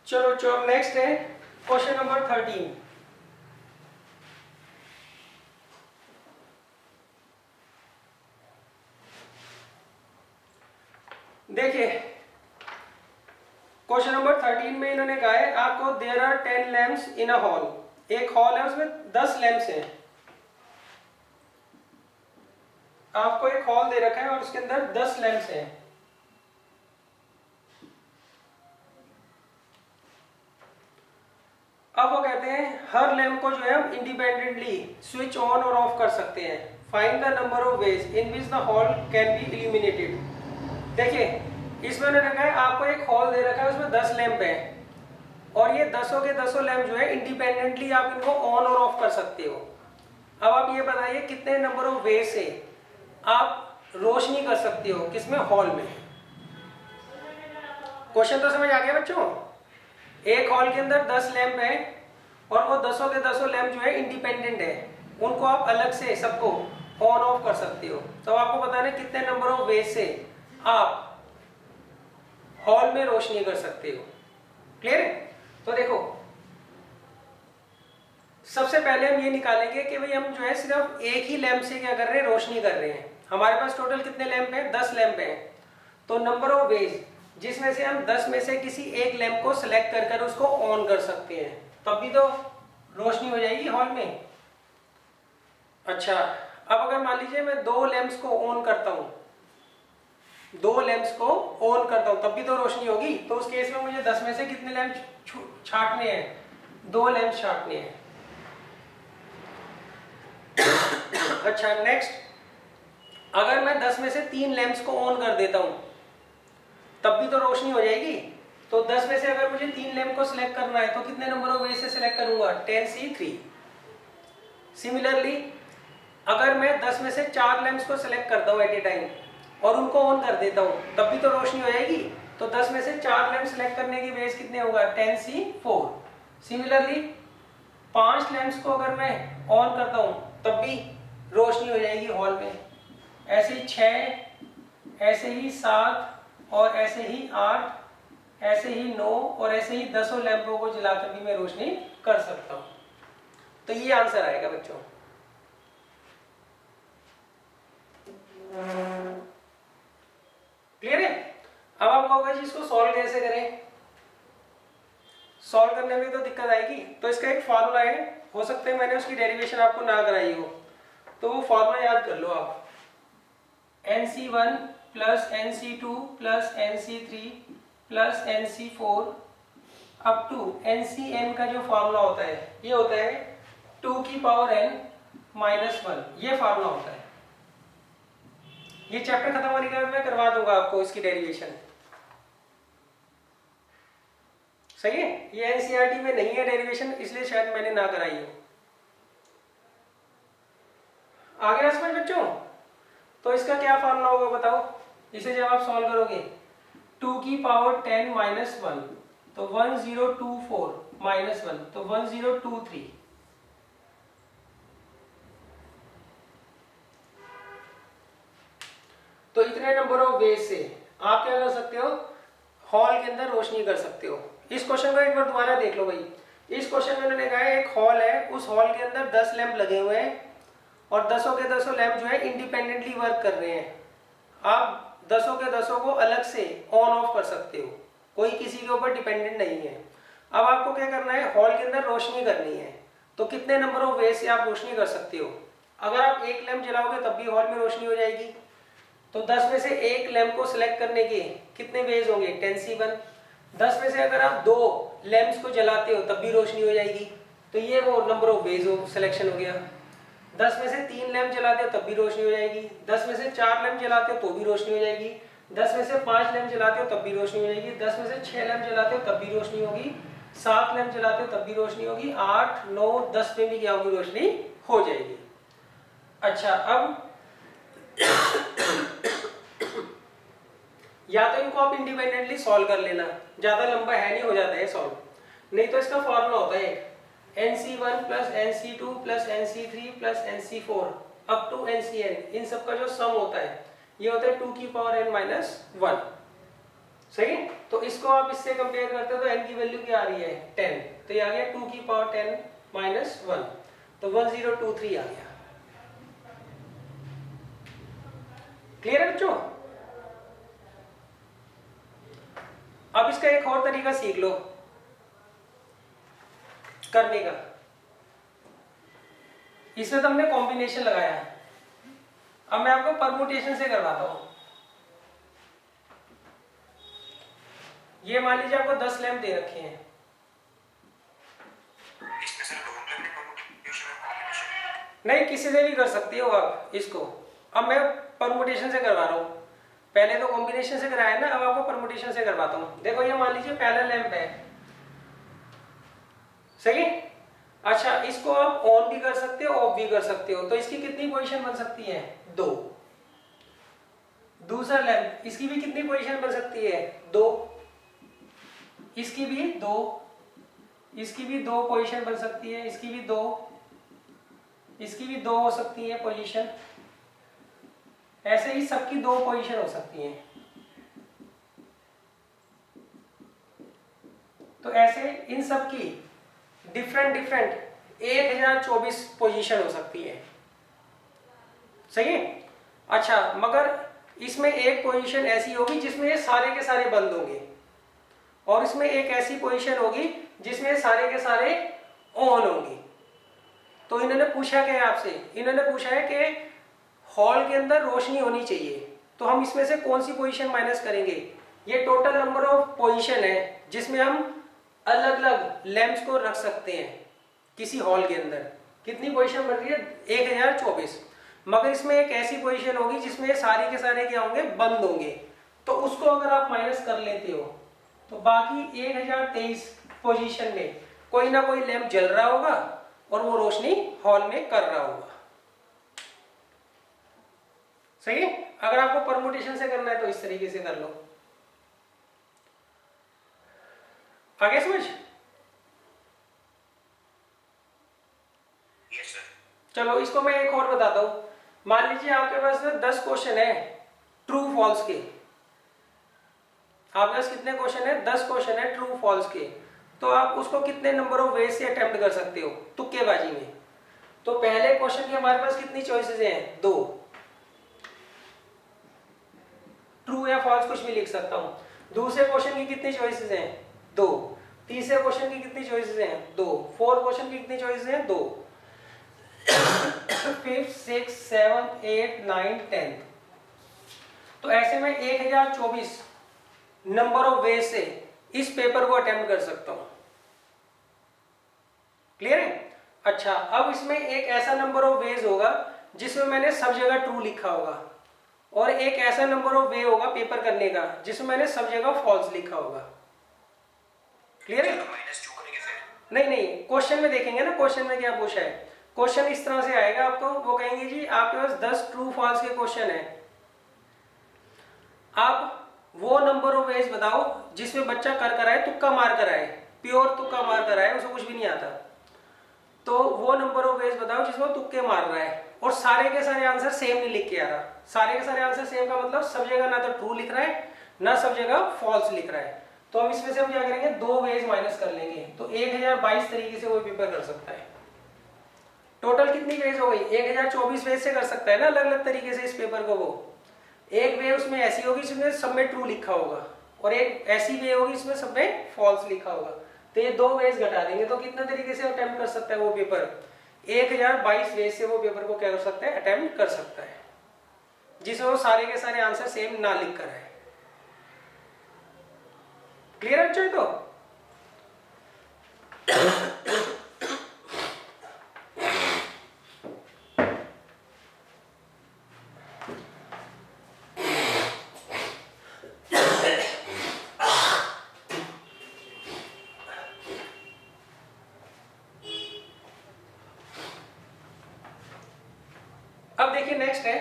चलो चलो नेक्स्ट है क्वेश्चन नंबर 13। देखिए क्वेश्चन नंबर 13 में इन्होंने कहा है आपको there are 10 lamps in a hall. एक हॉल है उसमें 10 लैम्प्स हैं। आपको एक हॉल दे रखा है और उसके अंदर 10 लैम्प्स हैं। अब वो कहते हैं हर लैम्प को जो है हम इंडिपेंडेंटली स्विच ऑन और ऑफ कर सकते हैं। Find the number of ways in which the hall can be illuminated. देखिए इसमें उन्होंने कहा है आपको एक हॉल दे रखा है उसमें 10 लैंप है और ये 10 के 10 लैंप जो है इंडिपेंडेंटली आप इनको ऑन और ऑफ कर सकते हो। अब आप ये बताइए कितने नंबर ऑफ वे से आप रोशनी कर सकते हो किसमें, हॉल में। क्वेश्चन तो समझ आ गया बच्चों। एक हॉल के अंदर 10 लैंप है और वो 10 के 10 लैंप जो है इंडिपेंडेंट है, उनको आप अलग से सबको ऑन ऑफ कर सकते हो। तो आपको बताना है कितने नंबर ऑफ वे से आप हॉल में रोशनी कर सकते हो। क्लियर है? तो देखो सबसे पहले हम ये निकालेंगे कि भाई हम जो है सिर्फ एक ही लैंप से क्या कर रहे हैं, रोशनी कर रहे हैं। हमारे पास टोटल कितने लैंप हैं, 10 लैंप हैं। तो नंबर ऑफ वेज जिसमें से हम 10 में से किसी एक लैंप को सिलेक्ट कर कर उसको ऑन कर सकते हैं, तब भी तो रोशनी हो जाएगी हॉल में। अच्छा अब अगर मान लीजिए मैं 2 लैंप्स को ऑन करता हूं, 2 लैंप्स को ऑन करता हूं, तब भी तो रोशनी होगी। तो उस केस में मुझे 10 में से कितने लैंप छांटने हैं, 2 लैंप छांटने हैं। अच्छा नेक्स्ट, अगर मैं 10 में से 3 लैंप्स को ऑन कर देता हूं तब भी तो रोशनी हो जाएगी। तो 10 में से अगर मुझे 3 लैंप को सिलेक्ट करना है तो कितने नंबर ऑफ वे से सिलेक्ट करूंगा, 10C3। सिमिलरली अगर मैं 10 में से 4 लैंप्स को सिलेक्ट करता हूं एट ए टाइम और उनको ऑन कर देता हूं तब भी तो रोशनी हो जाएगी। तो 10 में से 4 लैंप सिलेक्ट करने की वेज कितने होगा, 10C4। सिमिलरली 5 लैंप्स को अगर मैं ऑन करता हूं तब भी रोशनी हो जाएगी हॉल में। ऐसे ही 6, ऐसे ही 7 और ऐसे ही 8, ऐसे ही 9 और ऐसे ही 10 लैंपों को जलाकर भी मैं रोशनी कर सकता हूं। तो ये आंसर आएगा बच्चों। क्लियर है? अब आप कहोगे जी इसको सॉल्व कैसे करें। सॉल्व करने में तो दिक्कत आएगी, तो इसका एक फॉर्मूला है, हो सकता है मैंने उसकी डेरिवेशन आपको ना कराई हो, तो वो फॉर्मूला याद कर लो आप। NC1 plus NC2 plus NC3 plus NC4 up to NCN का जो फॉर्मूला होता है ये होता है 2 की पावर n माइनस 1, ये फॉर्मूला होता है। ये चैप्टर खत्म होने के बाद मैं करवा दूंगा आपको इसकी डेरिवेशन। सही है? ये NCERT में नहीं है डेरिवेशन, इसलिए शायद मैंने ना कराई हो। आ गया समझ बच्चों? तो इसका क्या फॉर्मूला होगा बताओ, इसे जब आप सॉल्व करोगे 2 की पावर 10 माइनस 1 तो 1024 माइनस 1 तो 1023। तो इतने नंबर ऑफ वेज से आप क्या कर सकते हो, हॉल के अंदर रोशनी कर सकते हो। इस क्वेश्चन को एक बार दोबारा देख लो भाई। इस क्वेश्चन में उन्होंने कहा है एक हॉल है, उस हॉल के अंदर 10 लैंप लगे हुए हैं और 10 के 10 लैंप जो है इंडिपेंडेंटली वर्क कर रहे हैं। आप 10 के 10 को अलग से ऑन ऑफ कर सकते हो, कोई किसी के ऊपर डिपेंडेंट नहीं है। अब आपको क्या करना है, हॉल के अंदर रोशनी करनी है। तो कितने नंबर ऑफ वे से आप रोशनी कर सकते हो। अगर आप एक लैंप जलाओगे तब भी हॉल में रोशनी हो जाएगी। तो 10 में से एक लैंप को सिलेक्ट करने के कितने वेज होंगे, 10C1। 10 में से अगर आप 2 लैंप्स को जलाते हो तब भी रोशनी हो जाएगी। तो ये वो नंबर ऑफ वेज हो सिलेक्शन हो गया। 10 में से 3 लैंप जलाते हो तब भी रोशनी हो जाएगी। 10 में से 4 लैंप जलाते हो तो भी रोशनी हो जाएगी। 10 में से 5 लैंप जलाते हो तब भी रोशनी हो जाएगी। 10 में से 6 लैंप जलाते हो तब भी रोशनी होगी। 7 लैंप जलाते हो तब भी रोशनी होगी। 8, 9, 10 में भी क्या होगी, रोशनी हो जाएगी। अच्छा अब या तो इनको आप इंडिपेंडेंटली सॉल्व कर लेना, ज्यादा लंबा है नहीं, हो जाता है सॉल्व। नहीं तो इसका फॉर्मूला होता है NC1 plus NC2 plus NC3 plus NC4 up to NCN। इन सब का जो सम होता है ये होता है 2 की पावर n माइनस 1। सही है? तो इसको आप इससे कंपेयर करते हो तो n की वैल्यू क्या आ रही है 10, तो ये आ गया 2 की पावर 10 माइनस 1, तो 1023 आ गया। क्लियर है बच्चों? अब इसका एक और तरीका सीख लो करने का। इसमें तो हमने कॉम्बिनेशन लगाया है, अब मैं आपको परमुटेशन से करवाता हूं। ये मान लीजिए आपको 10 लैंप दे रखे हैं, नहीं किसी से भी कर सकती हो आप इसको। अब मैं परमुटेशन से करवा रहा हूं, पहले तो कॉम्बिनेशन से कराया ना, अब आपको परमुटेशन से करवाता हूं। देखो ये मान लीजिए पहला लैंप है, सही है? अच्छा, इसको आप ऑन भी कर सकते हो ऑफ भी कर सकते हो, तो इसकी कितनी पोजीशन बन सकती है 2। दूसरा लैंप, इसकी भी कितनी पोजीशन बन सकती है 2, इसकी भी 2, इसकी भी 2 पोजीशन बन सकती है, इसकी भी 2, इसकी भी 2 हो सकती है पोजीशन, ऐसे ही सबकी 2 पोजीशन हो सकती हैं। तो ऐसे इन सब की डिफरेंट 1024 पोजीशन हो सकती है, सही है? अच्छा, मगर इसमें एक पोजीशन ऐसी होगी जिसमें ये सारे के सारे बंद होंगे, और इसमें एक ऐसी पोजीशन होगी जिसमें सारे के सारे ऑन होंगे। तो इन्होंने पूछा क्या है आपसे, इन्होंने पूछा है कि हॉल के अंदर रोशनी होनी चाहिए, तो हम इसमें से कौन सी पोजीशन माइनस करेंगे। ये टोटल नंबर ऑफ पोजीशन है जिसमें हम अलग अलग लैंप्स को रख सकते हैं किसी हॉल के अंदर। कितनी पोजीशन बन रही है 1024, मगर इसमें एक ऐसी पोजीशन होगी जिसमें सारे के सारे क्या होंगे बंद होंगे, तो उसको अगर आप माइनस कर लेते हो तो बाकी 1023 पोजीशन में कोई ना कोई लैंप जल रहा होगा और वो रोशनी हॉल में कर रहा होगा, सही है? अगर आपको परमुटेशन से करना है तो इस तरीके से कर लो। आगे समझ? Yes sir. चलो इसको मैं एक और बताता हूं। मान लीजिए आपके पास 10 क्वेश्चन है ट्रू फॉल्स के, आपके पास कितने क्वेश्चन है 10 क्वेश्चन है ट्रू फॉल्स के, तो आप उसको कितने नंबर ऑफ वेज से अटेम्प्ट कर सकते हो तुक्केबाजी में। तो पहले क्वेश्चन की हमारे पास कितनी चॉइसेस हैं 2, ट्रू या फॉल्स कुछ भी लिख सकता हूं। दूसरे क्वेश्चन की कितनी चॉइसेस हैं 2, तीसरे क्वेश्चन की कितनी चॉइसेस हैं 2, फोर्थ क्वेश्चन की कितनी चॉइसेस हैं 2, फिफ्थ, सिक्स, सेवंथ, 8, 9, 10। तो ऐसे में 1024 नंबर ऑफ वेज से इस पेपर को अटेम्प्ट कर सकता हूं। क्लियर है? अच्छा, अब इसमें एक ऐसा नंबर ऑफ वेज होगा जिसमें मैंने सब जगह ट्रू लिखा होगा, और एक ऐसा नंबर ऑफ वे होगा पेपर करने का जिसमें मैंने सब जगह फॉल्स लिखा होगा। क्लियर है? नहीं, क्वेश्चन में देखेंगे ना, क्वेश्चन में क्या पूछा है। क्वेश्चन इस तरह से आएगा, आपको वो कहेंगे जी आपके पास 10 ट्रू फॉल्स के क्वेश्चन है, आप वो नंबर ऑफ वेज बताओ जिसमें बच्चा कर आए, तुक्का मार कर आए, प्योर तुक्का मार कर आए, उसे कुछ भी नहीं आता, तो वो नंबर ऑफ वेज बताओ जिसमें तुक्के मार रहा है और सारे के सारे आंसर सेम नहीं लिख के आ रहा। सारे के सारे आंसर सेम का मतलब सब जगह ना तो ट्रू लिख रहा है ना सब जगह फॉल्स लिख रहा है। तो हम इसमें से हम क्या करेंगे 2 वेज माइनस कर लेंगे, तो 1022 तरीके से वो पेपर कर सकता है। टोटल कितनी वेज हो गई 1024 वेज से कर सकता है ना अलग अलग तरीके से इस पेपर को। वो एक वे उसमें ऐसी होगी जिसमें सब में ट्रू लिखा होगा, और एक ऐसी वे होगी इसमें सब में फॉल्स लिखा होगा। तो ये 2 वेज घटा देंगे तो कितने तरीके से अटेम्प्ट कर सकता है वो पेपर 1022 वेज से वो पेपर को क्या कर सकता है अटेम्प्ट कर सकता है, जिसमें वो सारे के सारे आंसर सेम ना लिख कर है। क्लियर है बच्चों? तो अब देखिए नेक्स्ट है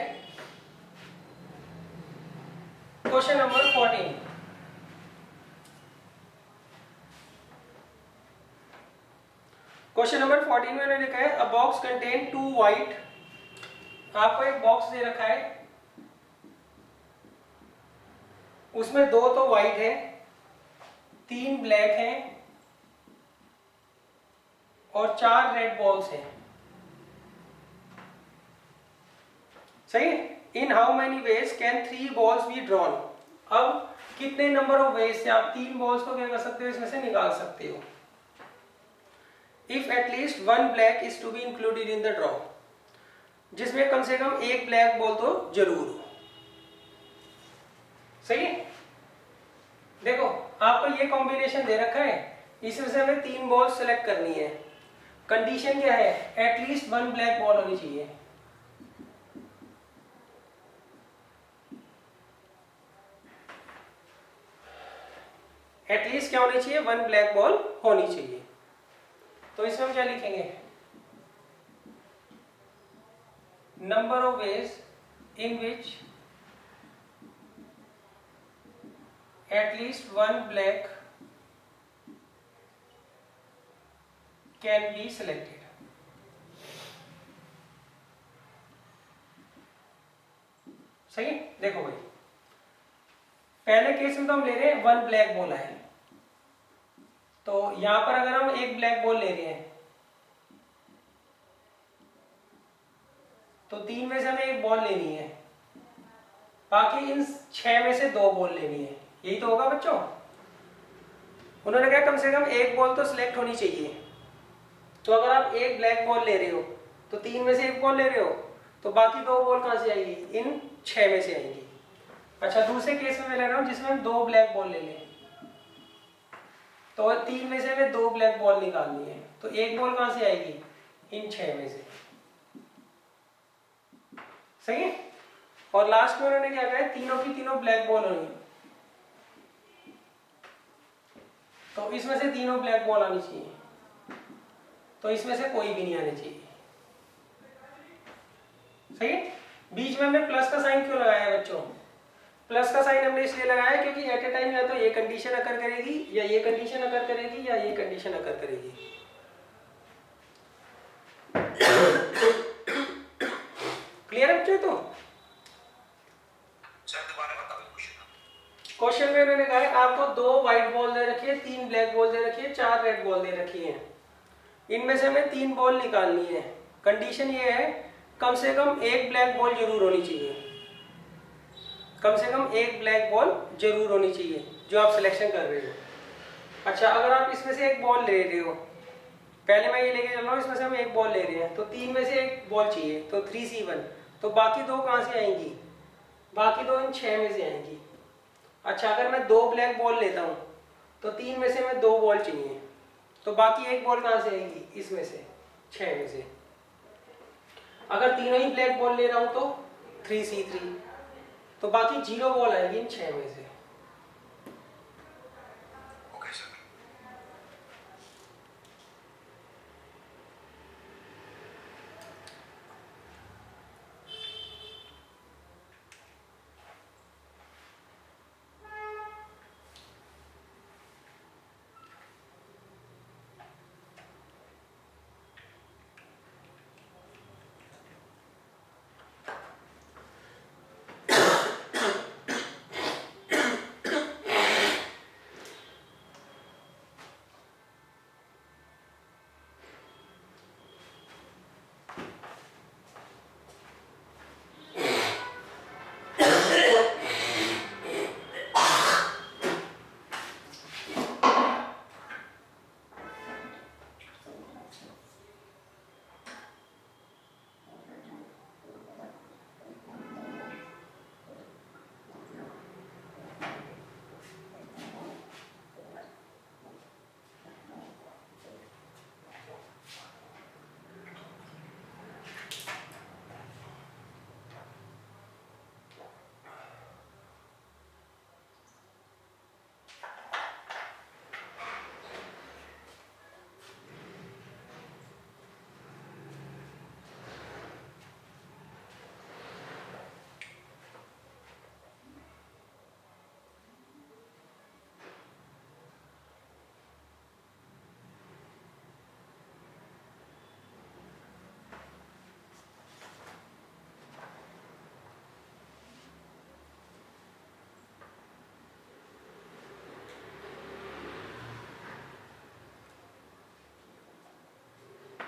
क्वेश्चन नंबर 14। क्वेश्चन नंबर 14 में मैंने लिखा है अ बॉक्स कंटेन 2 वाइट, आपको एक बॉक्स दे रखा है उसमें 2 तो वाइट है, 3 ब्लैक हैं और 4 रेड बॉल्स हैं। सही। In how many ways can 3 balls be drawn. अब कितने नंबर ऑफ वेज से आप 3 बॉल्स को क्या कर सकते हो, इसमें से निकाल सकते हो। If at least 1 black is to be included in the draw, जिसमें कम से कम एक ब्लैक बॉल तो जरूर हो। सही। देखो आपको ये कॉम्बिनेशन दे रखा है, इसमें से हमें 3 बॉल सेलेक्ट करनी है। कंडीशन क्या है, एटलीस्ट 1 ब्लैक बॉल होनी चाहिए। एटलीस्ट क्या होनी चाहिए, 1 ब्लैक बॉल होनी चाहिए। तो इसमें हम क्या लिखेंगे, number of ways in which at least 1 black can be selected. सही। देखो भाई पहले केस में तो हम ले रहे हैं 1 ब्लैक बॉल है, तो यहां पर अगर हम एक ब्लैक बॉल ले रहे हैं तो 3 में से हमें एक बॉल लेनी है, बाकी इन 6 में से 2 बॉल लेनी है। यही तो होगा बच्चों। उन्होंने कहा कम से कम एक बॉल तो सिलेक्ट होनी चाहिए। तो अगर आप एक ब्लैक बॉल ले रहे हो तो 3 में से एक बॉल ले रहे हो, तो बाकी 2 बॉल कहां से आएगी, इन 6 में से आएंगी। अच्छा दूसरे केस में मैं ले रहा हूं जिसमें हम 2 ब्लैक बॉल ले लें, तो 3 में से हमें 2 ब्लैक बॉल निकालनी है, तो एक बॉल कहां से आएगी, इन 6 में से। सही है। और लास्ट में उन्होंने क्या कहा है, तीनों की तीनों ब्लैक बॉल होंगी, तो इसमें से तीनों ब्लैक बॉल आनी चाहिए, तो इसमें से कोई भी नहीं आनी चाहिए। सही है। बीच में हमने प्लस का साइन क्यों लगाया है बच्चों, प्लस का साइन हमने इसलिए लगाया क्योंकि एट ए टाइम या तो ये कंडीशन अकर करेगी, या ये कंडीशन अकर करेगी, या ये कंडीशन अकर करेगी। क्लियर है बच्चों। तो क्वेश्चन में उन्होंने कहा है आपको 2 व्हाइट बॉल दे रखी है, 3 ब्लैक बॉल दे रखी है, 4 रेड बॉल दे रखी है। इनमें से हमें 3 बॉल निकालनी है। कंडीशन ये है कम से कम एक ब्लैक बॉल जरूर होनी चाहिए, कम से कम एक ब्लैक बॉल जरूर होनी चाहिए जो आप सिलेक्शन कर रहे हो। अच्छा अगर आप इसमें से एक बॉल ले रहे हो, पहले मैं ये लेके चल रहा हूँ, इसमें से हम एक बॉल ले रहे हैं, तो 3 में से एक बॉल चाहिए, तो 3C1, तो बाकी 2 कहाँ से आएंगी, बाकी 2 इन 6 में से आएंगी। अच्छा अगर मैं 2 ब्लैक बॉल लेता हूँ तो 3 में से हमें 2 बॉल चाहिए, तो बाकी एक बॉल कहाँ से आएगी, इसमें से 6 में से। अगर तीनों ही ब्लैक बॉल ले रहा हूँ तो 3C3, तो बाकी 0 बॉल आएगी इन 6 में से।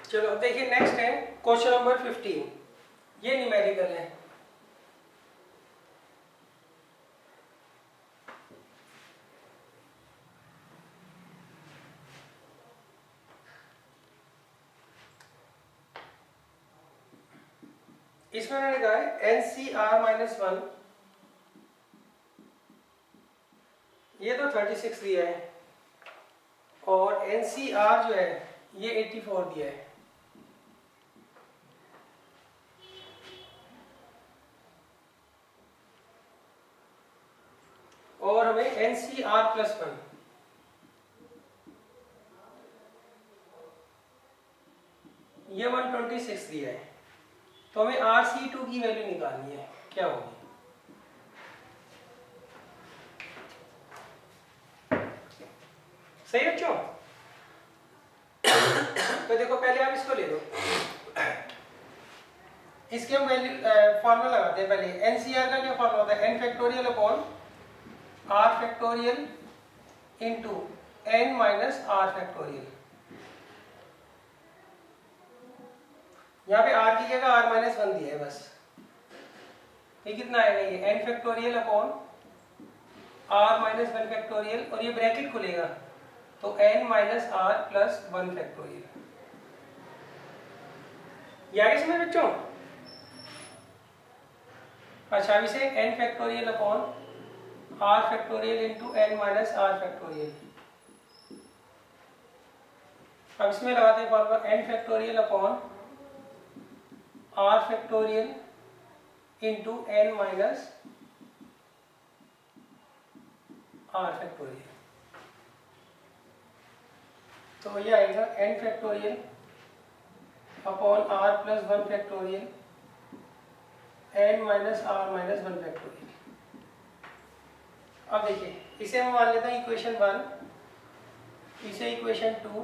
चलो अब देखिए नेक्स्ट है क्वेश्चन नंबर 15, ये न्यूमेरिकल है। इसमें मैंने कहा है NCR-1, ये तो 36 दिया है, और NCR जो है ये 84 दिया है। और हमें NCR+1 ये 126 दिया है, तो हमें RC2 की वैल्यू निकालनी है, क्या होगी? सही बच्चों? तो देखो पहले आप इसको ले लो, इसके हम वैल्यू फॉर्मूला लगाते हैं। पहले NCR का क्या फॉर्मूला होता है? n factorial upon R factorial into n minus R factorial. यहाँ पे R की जगह R-1 दिया है बस। ये कितना आएगा? ये n factorial upon R-1 factorial, और ये ब्रैकेट खुलेगा तो n minus R plus 1 factorial. ये आगे समझ बच्चों? अच्छा, अब इसे n factorial upon R factorial into n minus R factorial. अब इसमें लगाते हैं formula n factorial upon R factorial into n minus R factorial. तो ये आएगा n factorial upon R plus 1 factorial n minus R minus 1 factorial. अब देखिए इसे हम मान लेते हैं इक्वेशन 1, इसे इक्वेशन 2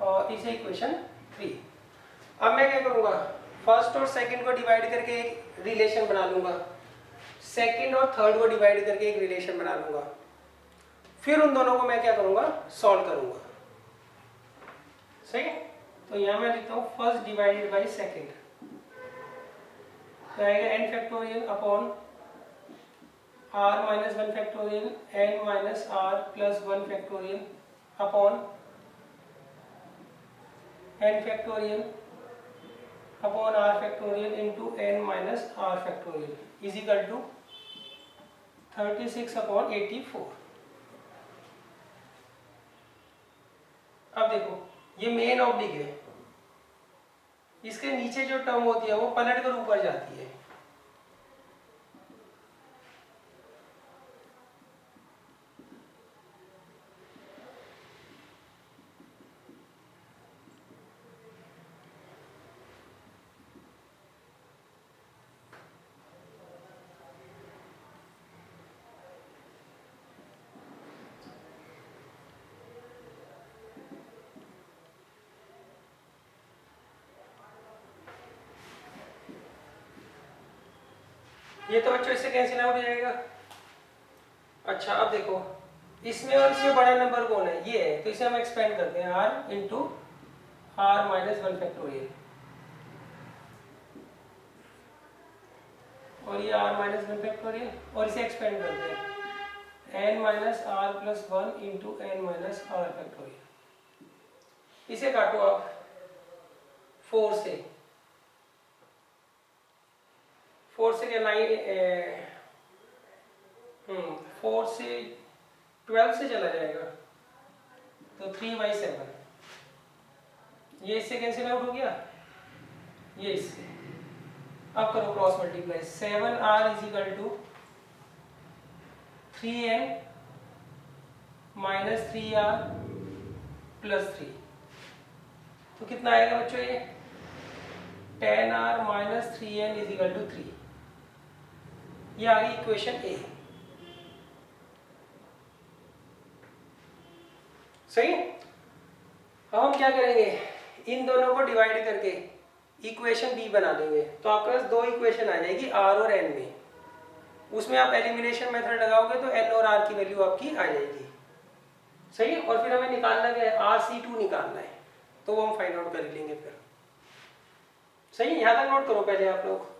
और इसे इक्वेशन 3। अब मैं क्या करूँगा, फर्स्ट और सेकंड को डिवाइड करके एक रिलेशन बना लूँगा, सेकंड और थर्ड को डिवाइड करके एक रिलेशन बना लूँगा, फिर उन दोनों को मैं क्या करूँगा, सॉल्व करूँगा। सही है? तो यहाँ मैं लिखता हूँ फर्स्ट डिवाइडेड बाई सेकंड, तो आएगा n factorial upon R minus 1 factorial n minus R plus 1 factorial upon n factorial upon R factorial into n minus R factorial is equal to 36 upon 84। अब देखो ये मेन ऑब्लिक है, इसके नीचे जो term होती है वो पलट कर ऊपर जाती है। ये तो बच्चों इससे कैंसिल आउट हो जाएगा। अच्छा अब देखो इसमें और इसमें बड़ा नंबर कौन है? ये है, तो इसे हम एक्सपेंड करते हैं r into R minus 1 factorial, और ये R माइनस 1 फैक्टोरियल, और इसे एक्सपेंड करते हैं n minus R plus 1 into n minus R factorial. इसे काटो आप 4 से, 4 से क्या 4 से 12 से चला जाएगा तो 3/7, ये इससे कैंसिल आउट हो गया, ये इससे। अब करो cross multiply, 7R is equal to 3n minus 3R plus 3, तो कितना आएगा बच्चों? ये 10R minus 3n is equal to 3। ये आ गई इक्वेशन ए। सही? अब हम क्या करेंगे, इन दोनों को डिवाइड करके इक्वेशन बी बना देंगे, तो आपके पास दो इक्वेशन आ जाएगी आर और एन में। उसमें आप एलिमिनेशन मेथड लगाओगे तो एन और आर की वैल्यू आपकी आ जाएगी। सही? और फिर हमें निकालना क्या है, RC2 निकालना है। तो वो हम फाइंड आउट कर लेंगे फिर। सही, यहाँ तक नोट करो पहले आप लोग।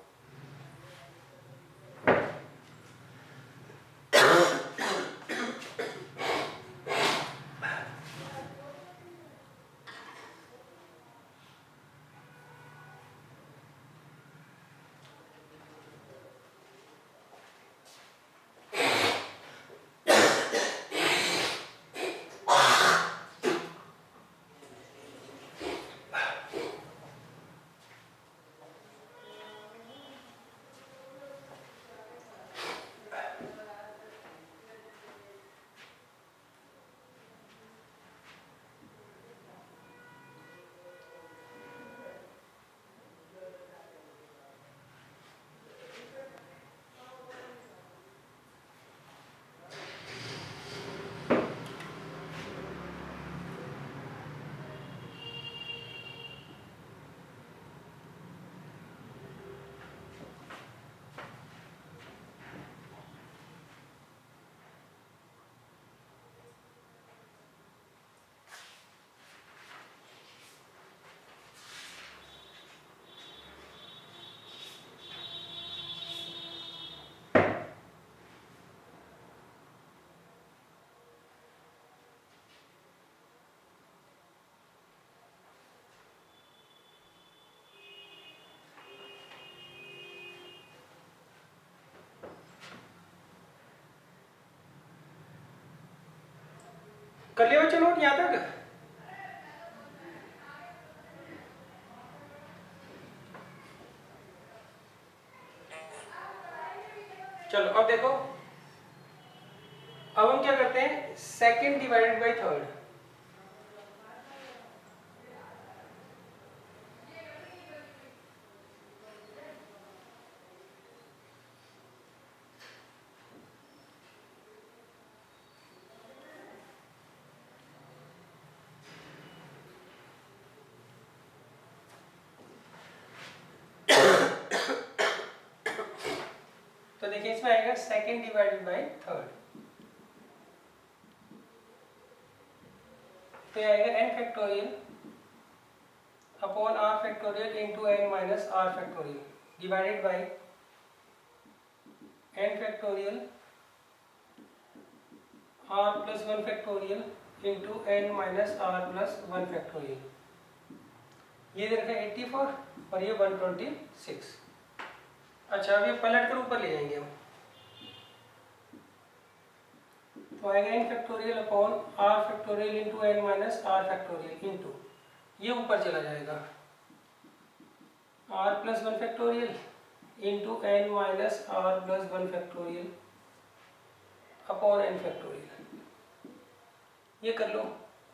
कर लिया बच्चों नोट यहाँ तक? चलो अब देखो, अब हम क्या करते हैं, सेकंड डिवाइडेड बाय थर्ड। तो देखिए इसमें आएगा सेकंड डिवाइडेड बाय थर्ड, तो ये आएगा n factorial upon r factorial into n minus r factorial divided by n factorial r plus 1 factorial into n minus r plus 1 factorial. ये दे रखा है 84 और ये 126। अच्छा अब ये पलट कर ऊपर ले जाएंगे हम, तो आएगा n factorial upon r factorial into n minus r factorial into, ये ऊपर चला जाएगा r plus 1 factorial into n minus r plus 1 factorial upon n factorial. ये कर लो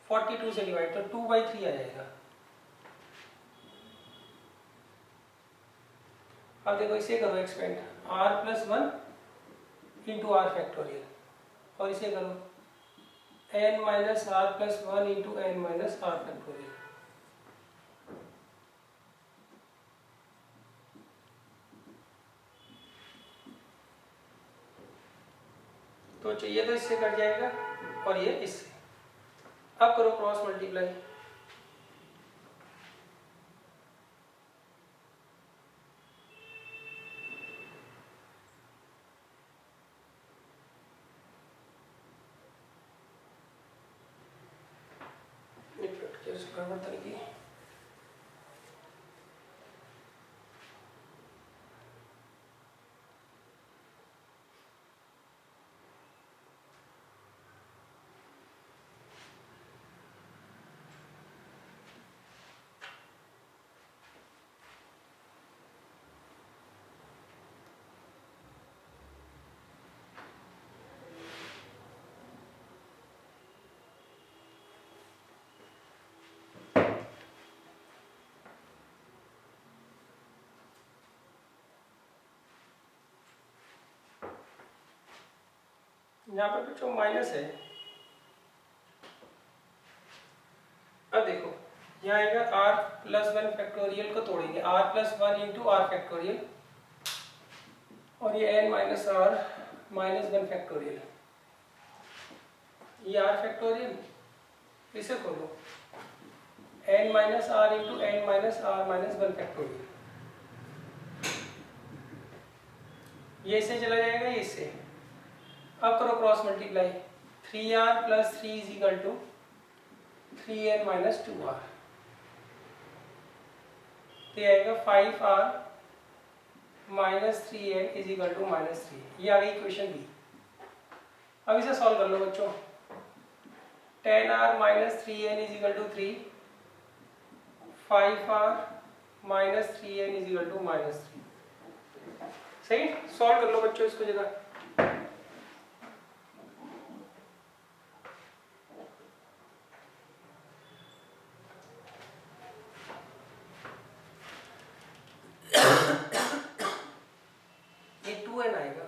42 से डिवाइड, तो 2/3 आ जाएगा। अब देखो इसे करो expand, r plus 1 into R factorial, और इसे करो n minus R plus 1 into n minus R factorial. तो चाहिए तो इससे कट जाएगा और ये इससे। अब करो क्रॉस मल्टीप्लाई, गड़बड़ तरीके। यहाँ पे बच्चों माइनस है। अब देखो यहाँ आएगा r प्लस 1 फैक्टोरियल को तोड़ेंगे, r plus 1 into R factorial, और ये n minus r minus 1 factorial, ये r फैक्टोरियल, इसे खोलो n minus R into n minus R minus 1 factorial. ये इससे चला जाएगा, ये इससे। अब करो cross multiply, 3r plus 3 is equal to 3n minus 2r, तो ये आएगा 5r minus 3n is equal to minus 3। ये आ गई इक्वेशन बी। अब इसे सॉल्व कर लो बच्चों। 10r minus 3n is equal to 3, 5r minus 3n is equal to minus 3। सही, सॉल्व कर लो बच्चों इसको जगह। ये 2n आएगा।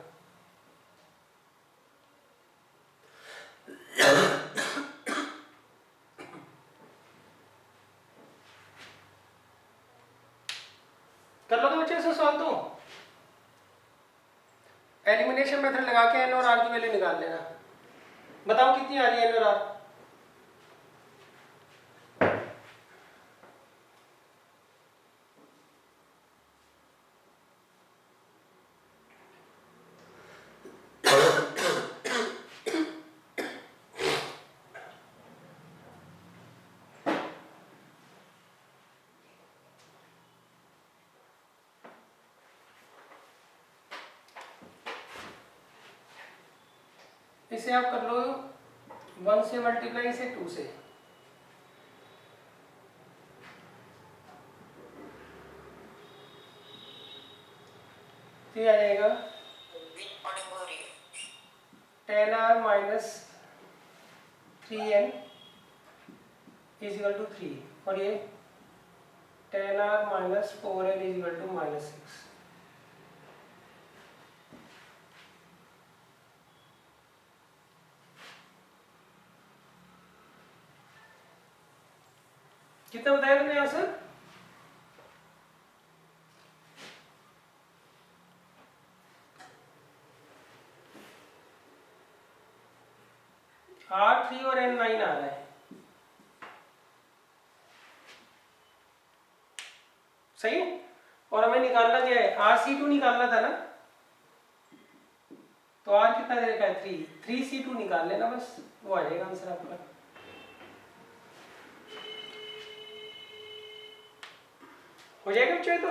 कर लोगे बच्चे इसे सॉल्व? तो एलिमिनेशन मेथड लगा के n और r की वैल्यू निकाल लेना। बताओ कितनी आ रही है n और r? इसे आप कर लो 1 से मल्टीप्लाई, इसे 2 से। तो आ जाएगा 10r minus 3n is equal to 3, और ये 10r minus 4n is equal to minus 6। कितना बताया तुमने आंसर? R3 और N9 आ रहा है। सही, और हमें निकालना क्या है? RC2 निकालना था ना, तो R कितना दे रखा है? 3C2 निकाल लेना बस, वो आ जाएगा आंसर आपका। हो जाएगा बच्चों तो।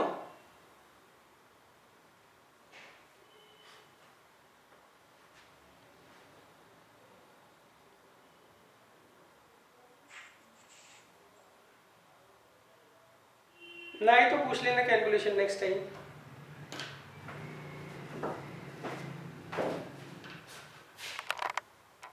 नहीं तो पूछ लेना कैलकुलेशन नेक्स्ट टाइम।